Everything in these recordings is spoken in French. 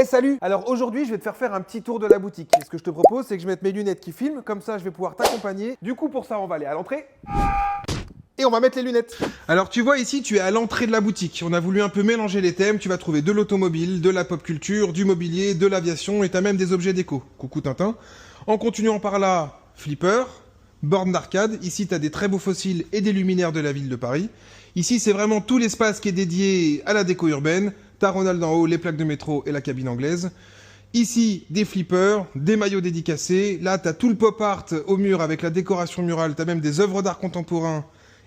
Hey, salut! Alors aujourd'hui, je vais te faire un petit tour de la boutique. Et ce que je te propose, c'est que je mette mes lunettes qui filment, comme ça je vais pouvoir t'accompagner. Du coup, pour ça, on va aller à l'entrée. Et on va mettre les lunettes. Alors tu vois ici, tu es à l'entrée de la boutique. On a voulu un peu mélanger les thèmes. Tu vas trouver de l'automobile, de la pop culture, du mobilier, de l'aviation et t'as même des objets déco. Coucou Tintin. En continuant par là, flipper, borne d'arcade. Ici, tu as des très beaux fossiles et des luminaires de la ville de Paris. Ici, c'est vraiment tout l'espace qui est dédié à la déco urbaine. T'as Ronald en haut, les plaques de métro et la cabine anglaise. Ici, des flippers, des maillots dédicacés. Là, t'as tout le pop art au mur avec la décoration murale. T'as même des œuvres d'art contemporain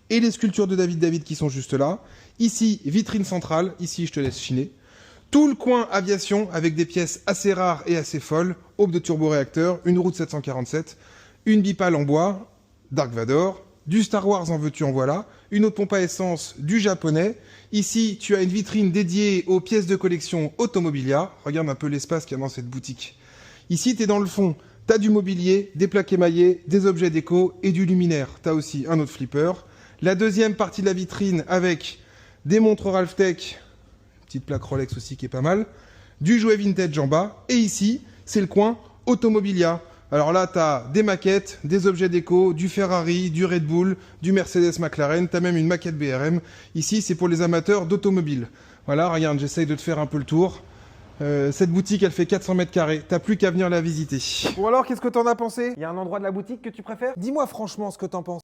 et les sculptures de David qui sont juste là. Ici, vitrine centrale. Ici, je te laisse chiner. Tout le coin aviation avec des pièces assez rares et assez folles. Aube de turboréacteur, une route 747, une bipale en bois, Dark Vador, du Star Wars en veux-tu en voilà, une autre pompe à essence, du japonais. Ici, tu as une vitrine dédiée aux pièces de collection Automobilia. Regarde un peu l'espace qu'il y a dans cette boutique. Ici, tu es dans le fond. Tu as du mobilier, des plaques émaillées, des objets déco et du luminaire. Tu as aussi un autre flipper. La deuxième partie de la vitrine avec des montres Ralph Tech, petite plaque Rolex aussi qui est pas mal, du jouet vintage en bas. Et ici, c'est le coin Automobilia. Alors là, tu as des maquettes, des objets déco, du Ferrari, du Red Bull, du Mercedes McLaren, tu as même une maquette BRM. Ici, c'est pour les amateurs d'automobile. Voilà, regarde, j'essaye de te faire un peu le tour. Cette boutique, elle fait 400 mètres carrés. T'as plus qu'à venir la visiter. Bon alors, qu'est-ce que t'en as pensé? Il y a un endroit de la boutique que tu préfères? Dis-moi franchement ce que t'en penses.